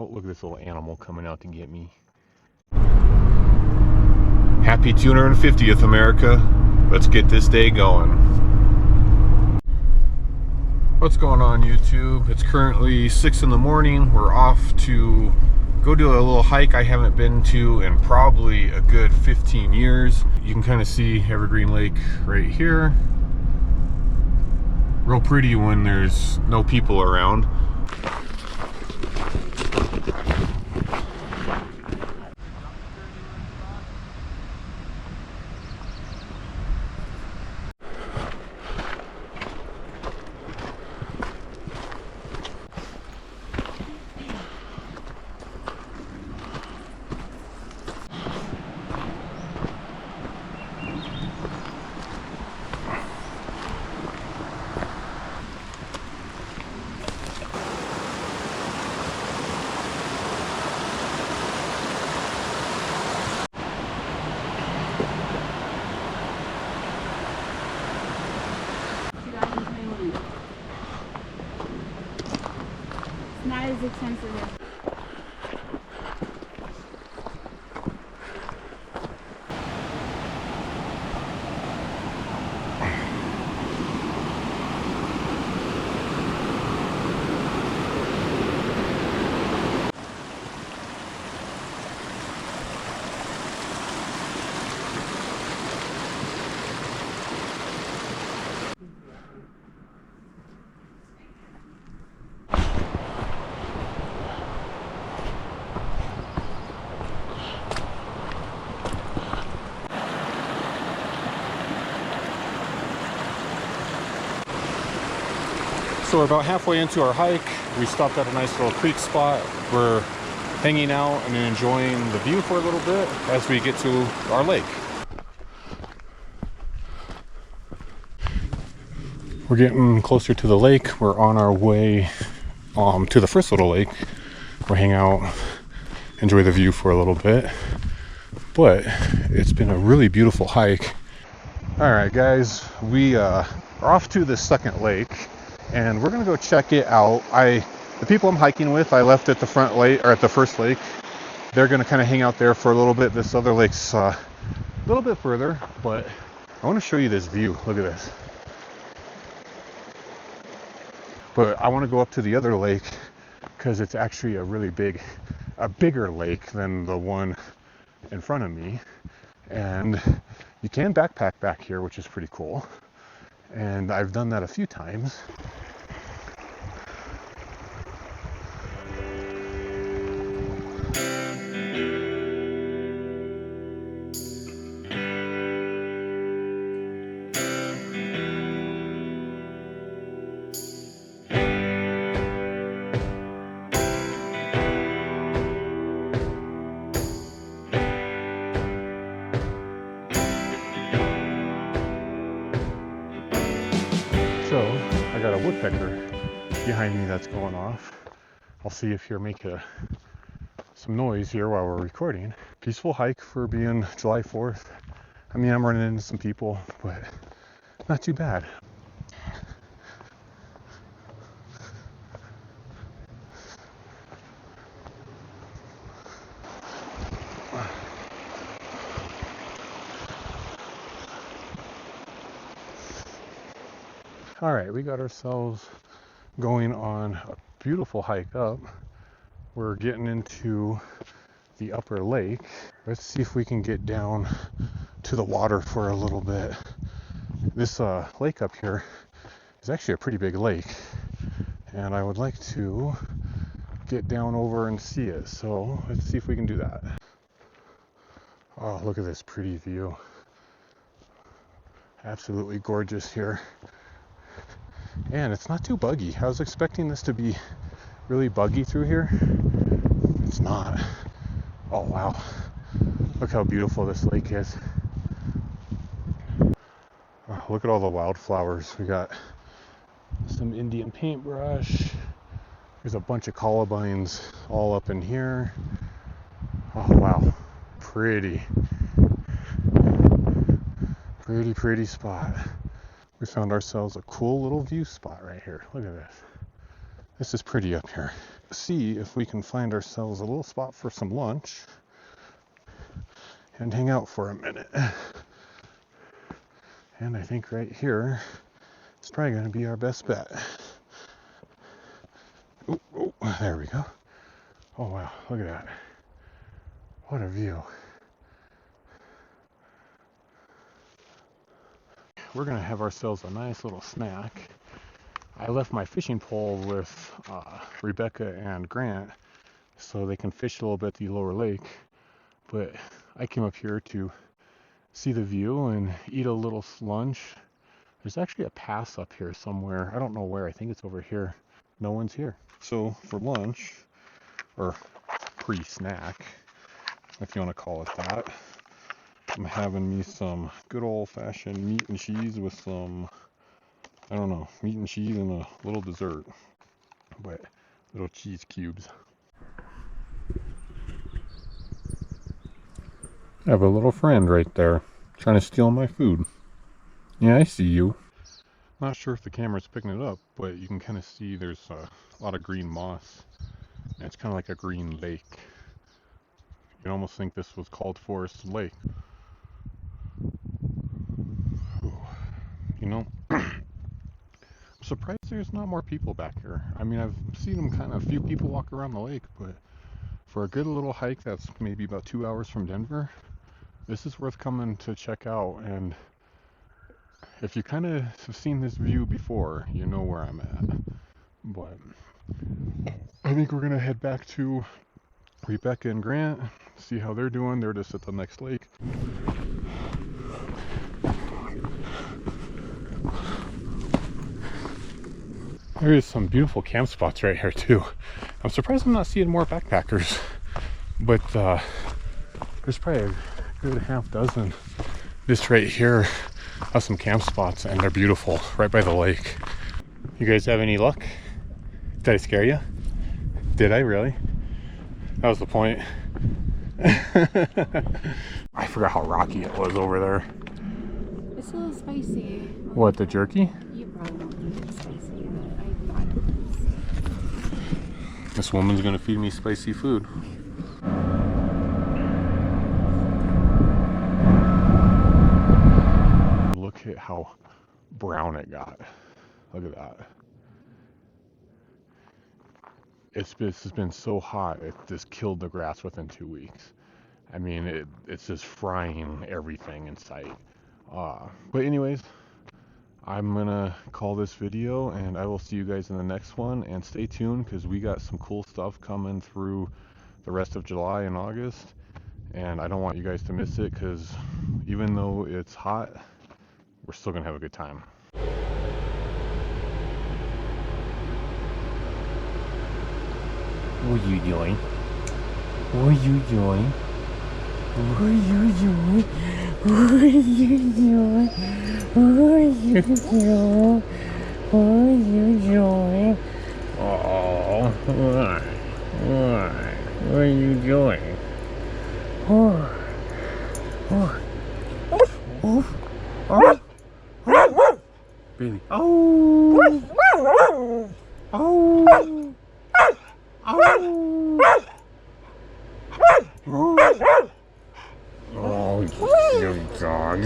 Oh, look at this little animal coming out to get me. Happy 250th, America. Let's get this day going. What's going on, YouTube? It's currently 6 in the morning. We're off to go do a little hike I haven't been to in probably a good 15 years. You can kind of see Evergreen Lake right here. Real pretty when there's no people around. Not as expensive as So we're about halfway into our hike. We stopped at a nice little creek spot. We're hanging out and enjoying the view for a little bit as we get to our lake. We're getting closer to the lake. We're on our way to the first little lake. We'll hang out, enjoy the view for a little bit. But it's been a really beautiful hike. All right, guys, we are off to the second lake. And we're gonna go check it out. The people I'm hiking with, I left at the front lake or at the first lake. They're gonna kind of hang out there for a little bit. This other lake's a little bit further, but I want to show you this view. Look at this. But I want to go up to the other lake because it's actually a bigger lake than the one in front of me. And you can backpack back here, which is pretty cool. And I've done that a few times. So I got a woodpecker behind me that's going off. I'll see if he'll make some noise here while we're recording. Peaceful hike for being July 4th. I mean, I'm running into some people, but not too bad. All right, we got ourselves going on a beautiful hike up. We're getting into the upper lake. Let's see if we can get down to the water for a little bit. This lake up here is actually a pretty big lake, and I would like to get down over and see it. So let's see if we can do that. Oh, look at this pretty view. Absolutely gorgeous here. And it's not too buggy. I was expecting this to be really buggy through here. It's not. Oh wow. Look how beautiful this lake is. Oh, look at all the wildflowers. We got some Indian paintbrush. There's a bunch of columbines all up in here. Oh wow. Pretty. Pretty spot. We found ourselves a cool little view spot right here. Look at this. This is pretty up here. see if we can find ourselves a little spot for some lunch and hang out for a minute. And I think right here is probably going to be our best bet. Oh, there we go. Oh wow, look at that. What a view. We're going to have ourselves a nice little snack. I left my fishing pole with Rebecca and Grant so they can fish a little bit at the lower lake, but I came up here to see the view and eat a little lunch. There's actually a pass up here somewhere. I don't know where. I think it's over here. No one's here. So for lunch, or pre-snack, if you want to call it that, I'm having me some good old-fashioned meat and cheese with some, I don't know, meat and cheese and a little dessert, but little cheese cubes. I have a little friend right there trying to steal my food. Yeah, I see you. Not sure if the camera's picking it up, but you can kind of see there's a lot of green moss. And it's kind of like a green lake. You'd almost think this was called Forest Lake. Ooh. You know, I'm surprised there's not more people back here. I mean, I've seen them kind of, a few people walk around the lake, but for a good little hike that's maybe about 2 hours from Denver, this is worth coming to check out. And if you kind of have seen this view before, you know where I'm at. But I think we're gonna head back to Rebecca and Grant, see how they're doing. They're just at the next lake. There is some beautiful camp spots right here too. I'm surprised I'm not seeing more backpackers, but there's probably a good half dozen just right here of some camp spots, and they're beautiful right by the lake. You guys have any luck? Did I scare you? Did I really? That was the point. I forgot how rocky it was over there. It's a little spicy. What, the jerky? You probably don't think it's spicy, but I thought it was. This woman's gonna feed me spicy food. Look at how brown it got. Look at that. It's been so hot, it just killed the grass within 2 weeks. I mean, it's just frying everything in sight. But anyways, I'm gonna call this video, and I will see you guys in the next one. And stay tuned, because we got some cool stuff coming through the rest of July and August, and I don't want you guys to miss it, because even though it's hot, we're still gonna have a good time. What are you doing? What are you doing? What are you doing? What are you doing? What are you doing? What are you doing? Oh, what? What are you doing? Oh, oh, oh, oh, oh, Bailey. Oh, oh. Oh, oh, you silly dog.